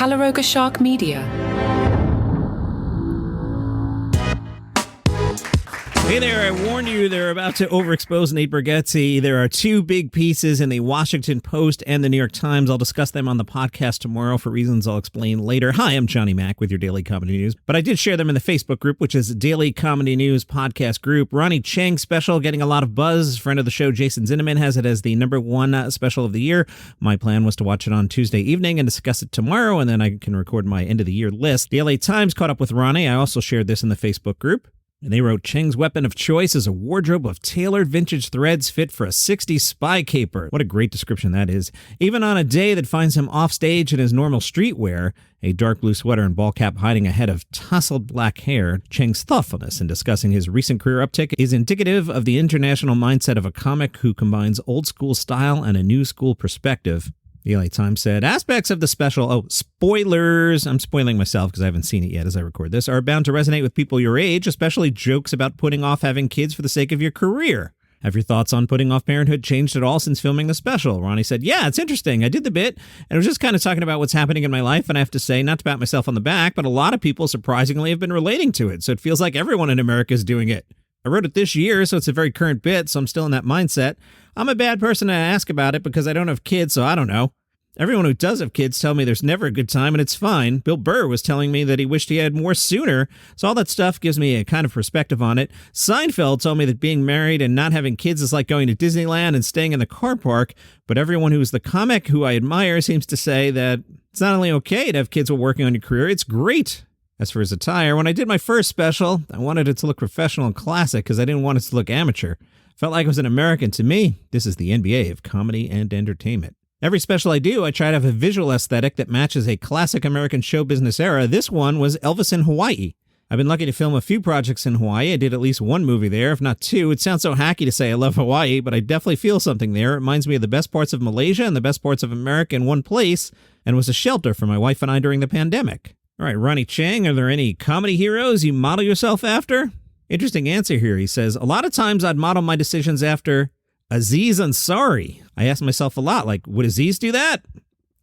Calaroga Shark Media. Hey there, I warned you they're about to overexpose Nate Bargatze. There are two big pieces in the Washington Post and the New York Times. I'll discuss them on the podcast tomorrow for reasons I'll explain later. Hi, I'm Johnny Mac with your Daily Comedy News, but I did share them in the Facebook group, which is Daily Comedy News Podcast Group. Ronny Chieng special getting a lot of buzz. Friend of the show, Jason Zinneman, has it as the #1 special of the year. My plan was to watch it on Tuesday evening and discuss it tomorrow, and then I can record my end of the year list. The LA Times caught up with Ronnie. I also shared this in the Facebook group. And they wrote, Chieng's weapon of choice is a wardrobe of tailored vintage threads fit for a 60s spy caper. What a great description that is. Even on a day that finds him off stage in his normal streetwear, a dark blue sweater and ball cap hiding a head of tousled black hair, Chieng's thoughtfulness in discussing his recent career uptick is indicative of the international mindset of a comic who combines old school style and a new school perspective. The LA Times said, aspects of the special, spoilers, I'm spoiling myself because I haven't seen it yet as I record this, are bound to resonate with people your age, especially jokes about putting off having kids for the sake of your career. Have your thoughts on putting off parenthood changed at all since filming the special? Ronnie said, yeah, it's interesting. I did the bit, and I was just kind of talking about what's happening in my life, and I have to say, not to pat myself on the back, but a lot of people surprisingly have been relating to it, so it feels like everyone in America is doing it. I wrote it this year, so it's a very current bit, so I'm still in that mindset. I'm a bad person to ask about it because I don't have kids, so I don't know. Everyone who does have kids tell me there's never a good time, and it's fine. Bill Burr was telling me that he wished he had more sooner, so all that stuff gives me a kind of perspective on it. Seinfeld told me that being married and not having kids is like going to Disneyland and staying in the car park, but everyone who is the comic who I admire seems to say that it's not only okay to have kids while working on your career, it's great. As for his attire, when I did my first special, I wanted it to look professional and classic because I didn't want it to look amateur. Felt like it was an American to me. This is the NBA of comedy and entertainment. Every special I do, I try to have a visual aesthetic that matches a classic American show business era. This one was Elvis in Hawaii. I've been lucky to film a few projects in Hawaii. I did at least one movie there, if not two. It sounds so hacky to say I love Hawaii, but I definitely feel something there. It reminds me of the best parts of Malaysia and the best parts of America in one place, and was a shelter for my wife and I during the pandemic. All right, Ronny Chieng, are there any comedy heroes you model yourself after? Interesting answer here. He says, a lot of times I'd model my decisions after Aziz Ansari. I asked myself a lot, like, would Aziz do that?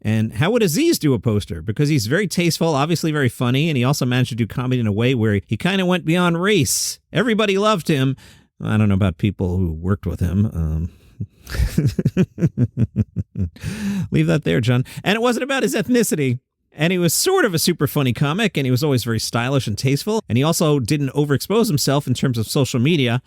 And how would Aziz do a poster? Because he's very tasteful, obviously very funny, and he also managed to do comedy in a way where he kind of went beyond race. Everybody loved him. I don't know about people who worked with him. Leave that there, John. And it wasn't about his ethnicity. And he was sort of a super funny comic, and he was always very stylish and tasteful. And he also didn't overexpose himself in terms of social media.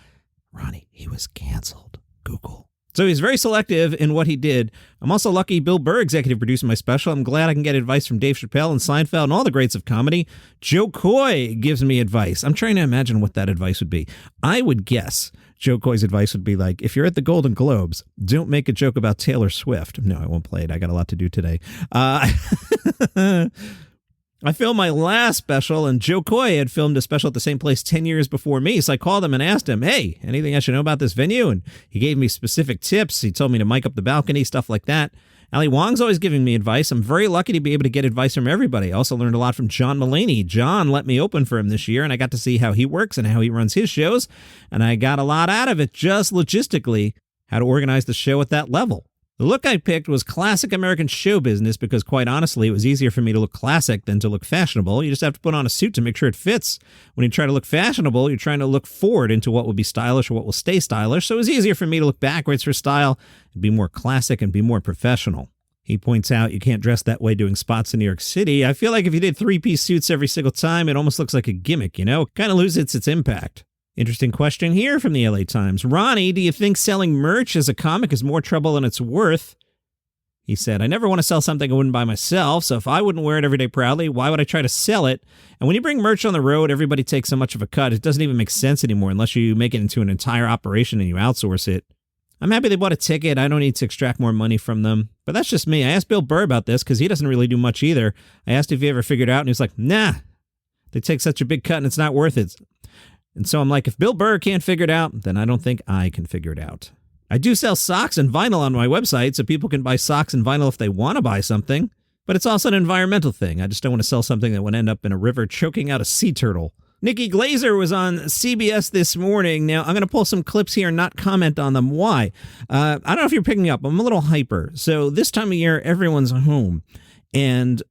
Ronnie, he was canceled. Google. So he's very selective in what he did. I'm also lucky Bill Burr executive produced my special. I'm glad I can get advice from Dave Chappelle and Seinfeld and all the greats of comedy. Joe Coy gives me advice. I'm trying to imagine what that advice would be. I would guess Joe Coy's advice would be like, if you're at the Golden Globes, don't make a joke about Taylor Swift. No, I won't play it. I got a lot to do today. I filmed my last special, and Joe Coy had filmed a special at the same place 10 years before me. So I called him and asked him, hey, anything I should know about this venue? And he gave me specific tips. He told me to mic up the balcony, stuff like that. Ali Wong's always giving me advice. I'm very lucky to be able to get advice from everybody. I also learned a lot from John Mulaney. John let me open for him this year, and I got to see how he works and how he runs his shows. And I got a lot out of it, just logistically, how to organize the show at that level. The look I picked was classic American show business because, quite honestly, it was easier for me to look classic than to look fashionable. You just have to put on a suit to make sure it fits. When you try to look fashionable, you're trying to look forward into what will be stylish or what will stay stylish. So it was easier for me to look backwards for style and be more classic and be more professional. He points out you can't dress that way doing spots in New York City. I feel like if you did three-piece suits every single time, it almost looks like a gimmick, you know? Kind of loses its impact. Interesting question here from the LA Times. Ronnie, do you think selling merch as a comic is more trouble than it's worth? He said, I never want to sell something I wouldn't buy myself, so if I wouldn't wear it every day proudly, why would I try to sell it? And when you bring merch on the road, everybody takes so much of a cut, it doesn't even make sense anymore unless you make it into an entire operation and you outsource it. I'm happy they bought a ticket. I don't need to extract more money from them. But that's just me. I asked Bill Burr about this because he doesn't really do much either. I asked if he ever figured it out, and he was like, nah, they take such a big cut and it's not worth it. And so I'm like, if Bill Burr can't figure it out, then I don't think I can figure it out. I do sell socks and vinyl on my website, so people can buy socks and vinyl if they want to buy something. But it's also an environmental thing. I just don't want to sell something that would end up in a river choking out a sea turtle. Nikki Glaser was on CBS this morning. Now, I'm going to pull some clips here and not comment on them. Why? I don't know if you're picking up. I'm a little hyper. So this time of year, everyone's home. And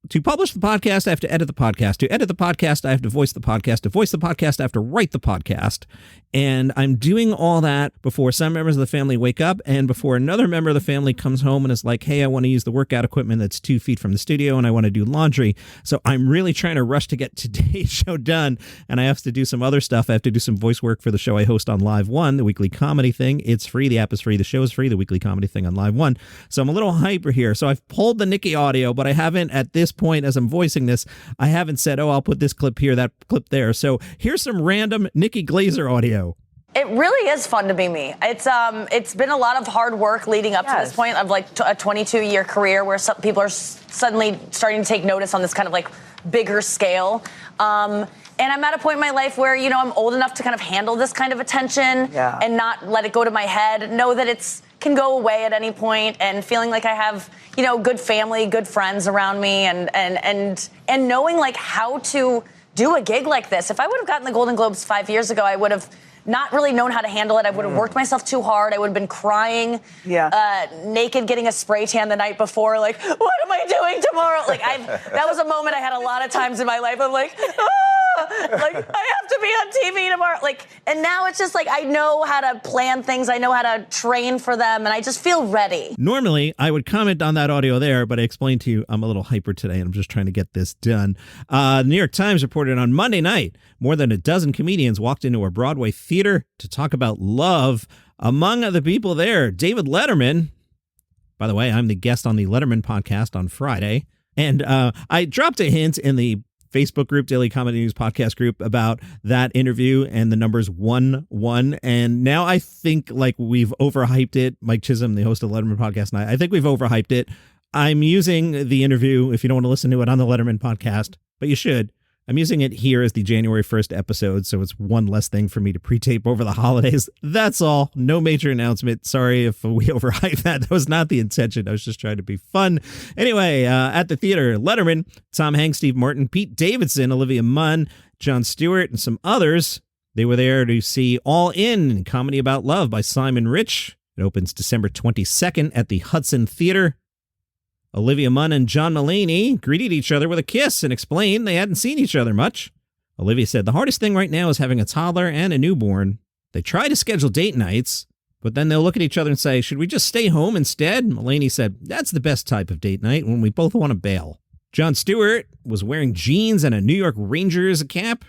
To publish the podcast, I have to edit the podcast. To edit the podcast, I have to voice the podcast. To voice the podcast, I have to write the podcast. And I'm doing all that before some members of the family wake up and before another member of the family comes home and is like, hey, I want to use the workout equipment that's 2 feet from the studio and I want to do laundry. So I'm really trying to rush to get today's show done. And I have to do some other stuff. I have to do some voice work for the show I host on Live One, the weekly comedy thing. It's free. The app is free. The show is free. The weekly comedy thing on Live One. So I'm a little hyper here. So I've pulled the Nikki audio, but I haven't at this point, as I'm voicing this, I haven't said, oh, I'll put this clip here, that clip there. So here's some random Nikki Glaser audio. It really is fun to be me. It's been a lot of hard work leading up to this point of like a 22-year career where some people are suddenly starting to take notice on this kind of like bigger scale. And I'm at a point in my life where, you know, I'm old enough to kind of handle this kind of attention and not let it go to my head, know that it's can go away at any point, and feeling like I have, you know, good family, good friends around me, and knowing like how to do a gig like this. If I would have gotten the Golden Globes 5 years ago, I would have not really known how to handle it. I would have worked myself too hard. I would have been crying, naked, getting a spray tan the night before. Like, what am I doing tomorrow? Like, that was a moment I had a lot of times in my life. I'm like, like, I have to be on TV tomorrow. Like, and now it's just like, I know how to plan things. I know how to train for them. And I just feel ready. Normally, I would comment on that audio there, but I explained to you I'm a little hyper today and I'm just trying to get this done. The New York Times reported on Monday night, more than a dozen comedians walked into a Broadway theater to talk about love. Among the people there, David Letterman. By the way, I'm the guest on the Letterman podcast on Friday. And I dropped a hint in the Facebook group, Daily Comedy News Podcast group, about that interview and the numbers 1-1. And now I think like we've overhyped it. Mike Chisholm, the host of the Letterman podcast, and I think we've overhyped it. I'm using the interview, if you don't want to listen to it on the Letterman podcast, but you should. I'm using it here as the January 1st episode, so it's one less thing for me to pre-tape over the holidays. That's all. No major announcement. Sorry if we overhyped that. That was not the intention. I was just trying to be fun. Anyway, at the theater, Letterman, Tom Hanks, Steve Martin, Pete Davidson, Olivia Munn, Jon Stewart, and some others. They were there to see All In, Comedy About Love by Simon Rich. It opens December 22nd at the Hudson Theater. Olivia Munn and John Mulaney greeted each other with a kiss and explained they hadn't seen each other much. Olivia said, the hardest thing right now is having a toddler and a newborn. They try to schedule date nights, but then they'll look at each other and say, should we just stay home instead? Mulaney said, that's the best type of date night, when we both want to bail. Jon Stewart was wearing jeans and a New York Rangers cap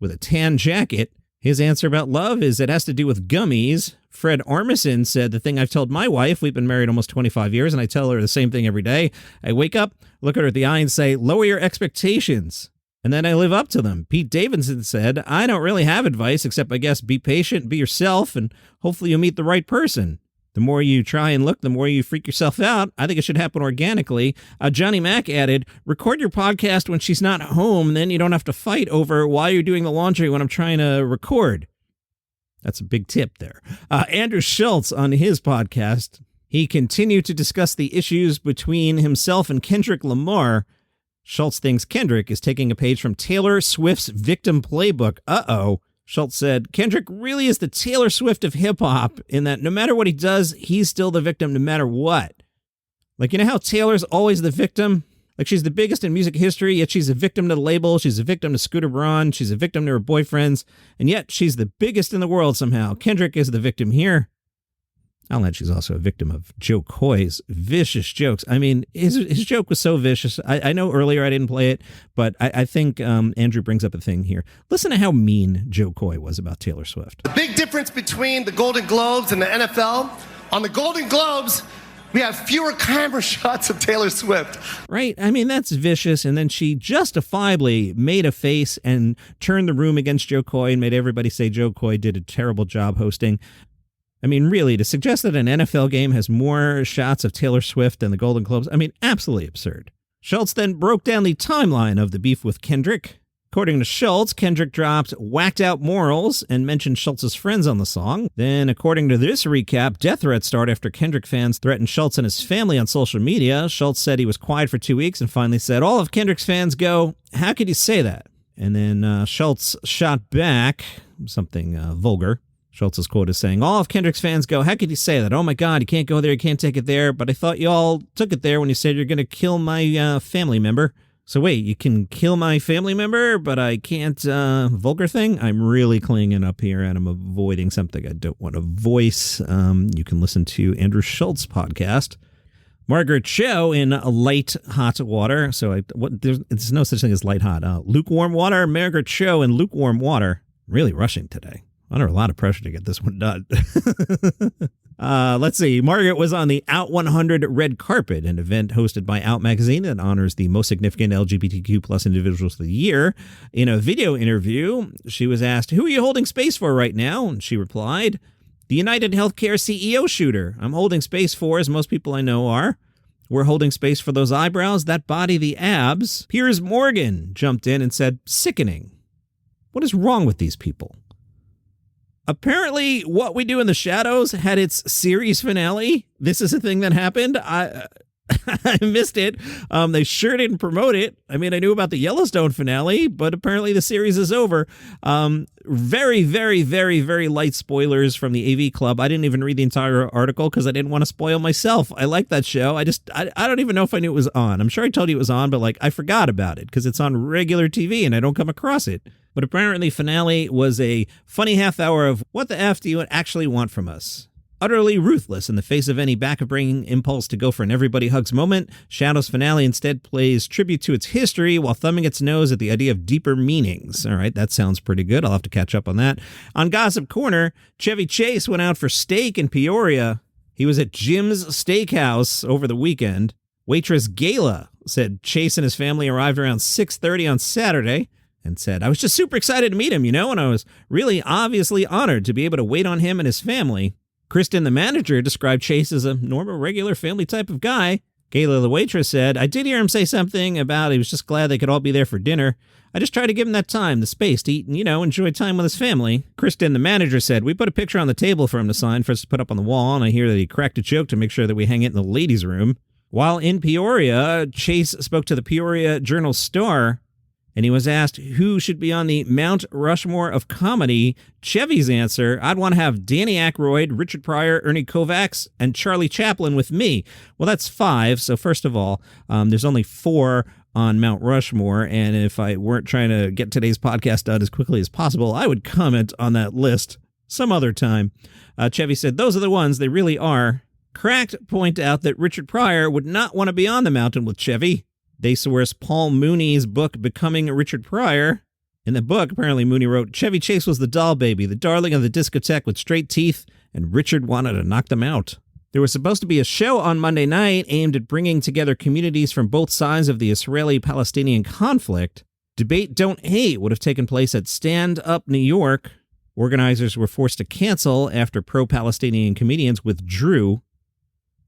with a tan jacket. His answer about love is it has to do with gummies. Fred Armisen said, the thing I've told my wife, we've been married almost 25 years, and I tell her the same thing every day. I wake up, look at her at the eye and say, lower your expectations. And then I live up to them. Pete Davidson said, I don't really have advice, except I guess be patient, be yourself, and hopefully you'll meet the right person. The more you try and look, the more you freak yourself out. I think it should happen organically. Johnny Mac added, record your podcast when she's not home, then you don't have to fight over why you're doing the laundry when I'm trying to record. That's a big tip there. Andrew Schultz on his podcast, he continued to discuss the issues between himself and Kendrick Lamar. Schultz thinks Kendrick is taking a page from Taylor Swift's victim playbook. Uh-oh. Schultz said, Kendrick really is the Taylor Swift of hip-hop in that no matter what he does, he's still the victim no matter what. Like, you know how Taylor's always the victim? Like, she's the biggest in music history, yet she's a victim to the label. She's a victim to Scooter Braun. She's a victim to her boyfriends. And yet she's the biggest in the world somehow. Kendrick is the victim here. I'll add she's also a victim of Joe Coy's vicious jokes. I mean, his joke was so vicious. I know earlier I didn't play it, but I think Andrew brings up a thing here. Listen to how mean Joe Coy was about Taylor Swift. The big difference between the Golden Globes and the NFL, on the Golden Globes, we have fewer camera shots of Taylor Swift. Right? I mean, that's vicious. And then she justifiably made a face and turned the room against Joe Coy and made everybody say Joe Coy did a terrible job hosting. I mean, really, to suggest that an NFL game has more shots of Taylor Swift than the Golden Globes, I mean, absolutely absurd. Schultz then broke down the timeline of the beef with Kendrick. According to Schultz, Kendrick dropped Whacked Out Morals and mentioned Schultz's friends on the song. Then, according to this recap, death threats start after Kendrick fans threatened Schultz and his family on social media. Schultz said he was quiet for 2 weeks and finally said, all of Kendrick's fans go, how could you say that? And then Schultz shot back, something vulgar. Schultz's quote is saying, all of Kendrick's fans go, how could you say that? Oh my God, you can't go there, you can't take it there, but I thought you all took it there when you said you're going to kill my family member. So wait, you can kill my family member, but I can't, vulgar thing? I'm really clinging up here and I'm avoiding something I don't want to voice. You can listen to Andrew Schultz podcast. Margaret show in light hot water. So there's no such thing as light hot. Lukewarm water, Margaret show in lukewarm water. Really rushing today. Under a lot of pressure to get this one done. Let's see. Margaret was on the Out 100 red carpet, an event hosted by Out magazine that honors the most significant LGBTQ plus individuals of the year. In a video interview, she was asked, "Who are you holding space for right now?" And she replied, "The United Healthcare CEO shooter. I'm holding space for, as most people I know are. We're holding space for those eyebrows, that body, the abs." Piers Morgan jumped in and said, "Sickening. What is wrong with these people?" Apparently, What We Do in the Shadows had its series finale. This is a thing that happened. I missed it. They sure didn't promote it. I mean, I knew about the Yellowstone finale, but apparently the series is over. Very, very, very, very light spoilers from the AV Club. I didn't even read the entire article because I didn't want to spoil myself. I like that show. I don't even know if I knew it was on. I'm sure I told you it was on, but I forgot about it because it's on regular TV and I don't come across it. But apparently finale was a funny half hour of what the F do you actually want from us? Utterly ruthless in the face of any back-of-brain impulse to go for an everybody hugs moment, Shadow's finale instead plays tribute to its history while thumbing its nose at the idea of deeper meanings. All right, that sounds pretty good. I'll have to catch up on that. On Gossip Corner, Chevy Chase went out for steak in Peoria. He was at Jim's Steakhouse over the weekend. Waitress Gayla said Chase and his family arrived around 6:30 on Saturday. And said, "I was just super excited to meet him, and I was really obviously honored to be able to wait on him and his family." Kristen, the manager, described Chase as a normal, regular family type of guy. Gayla, the waitress, said, "I did hear him say something about he was just glad they could all be there for dinner. I just tried to give him that time, the space to eat and, enjoy time with his family." Kristen, the manager, said, "We put a picture on the table for him to sign for us to put up on the wall, and I hear that he cracked a joke to make sure that we hang it in the ladies' room." While in Peoria, Chase spoke to the Peoria Journal-Star, and he was asked who should be on the Mount Rushmore of comedy. Chevy's answer, "I'd want to have Danny Aykroyd, Richard Pryor, Ernie Kovacs, and Charlie Chaplin with me." Well, that's 5. So first of all, there's only 4 on Mount Rushmore. And if I weren't trying to get today's podcast done as quickly as possible, I would comment on that list some other time. Chevy said, "Those are the ones. They really are." Cracked point out that Richard Pryor would not want to be on the mountain with Chevy. They source Paul Mooney's book, Becoming Richard Pryor. In the book, apparently Mooney wrote, "Chevy Chase was the doll baby, the darling of the discotheque with straight teeth, and Richard wanted to knock them out." There was supposed to be a show on Monday night aimed at bringing together communities from both sides of the Israeli-Palestinian conflict. Debate Don't Hate would have taken place at Stand Up New York. Organizers were forced to cancel after pro-Palestinian comedians withdrew.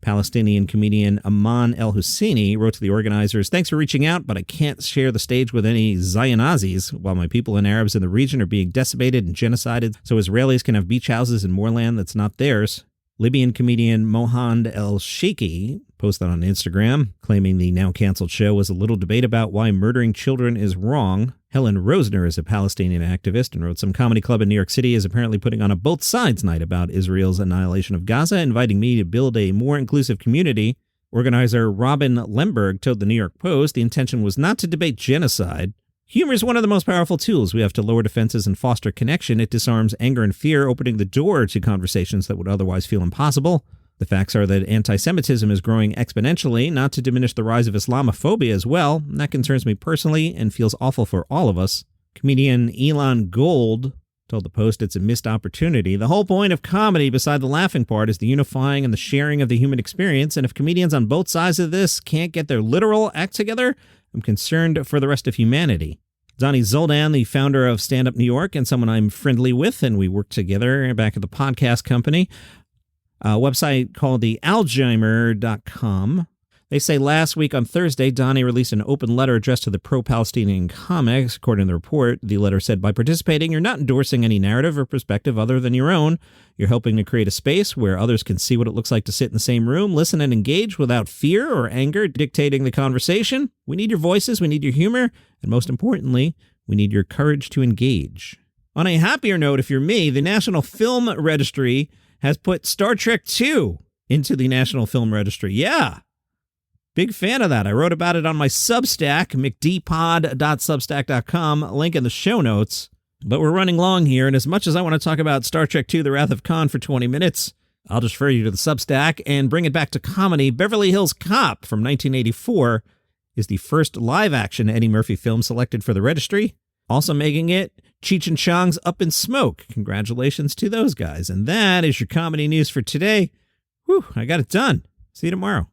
Palestinian comedian Aman El-Husseini wrote to the organizers, "Thanks for reaching out, but I can't share the stage with any Zionazis while my people and Arabs in the region are being decimated and genocided so Israelis can have beach houses and more land that's not theirs." Libyan comedian Mohand El-Sheikhi posted on Instagram, claiming the now-canceled show was a little debate about why murdering children is wrong. Helen Rosner is a Palestinian activist and wrote, "Some comedy club in New York City is apparently putting on a both sides night about Israel's annihilation of Gaza, inviting me to build a more inclusive community." Organizer Robin Lemberg told the New York Post the intention was not to debate genocide. "Humor is one of the most powerful tools we have to lower defenses and foster connection. It disarms anger and fear, opening the door to conversations that would otherwise feel impossible. The facts are that anti-Semitism is growing exponentially, not to diminish the rise of Islamophobia as well. And that concerns me personally and feels awful for all of us." Comedian Elon Gold told the Post it's a missed opportunity. "The whole point of comedy, beside the laughing part, is the unifying and the sharing of the human experience. And if comedians on both sides of this can't get their literal act together, I'm concerned for the rest of humanity." Donnie Zoldan, the founder of Stand Up New York and someone I'm friendly with, and we work together back at the podcast company, a website called the Alzheimer.com. They say last week on Thursday, Donnie released an open letter addressed to the pro-Palestinian comics. According to the report, the letter said, "By participating, you're not endorsing any narrative or perspective other than your own. You're helping to create a space where others can see what it looks like to sit in the same room, listen and engage without fear or anger dictating the conversation. We need your voices, we need your humor, and most importantly, we need your courage to engage." On a happier note, if you're me, the National Film Registry has put Star Trek II into the National Film Registry. Yeah. Big fan of that. I wrote about it on my Substack, mcdpod.substack.com, link in the show notes. But we're running long here, and as much as I want to talk about Star Trek II, The Wrath of Khan for 20 minutes, I'll just refer you to the Substack and bring it back to comedy. Beverly Hills Cop from 1984 is the first live-action Eddie Murphy film selected for the Registry. Also making it, Cheech and Chong's Up in Smoke. Congratulations to those guys. And that is your comedy news for today. Whew, I got it done. See you tomorrow.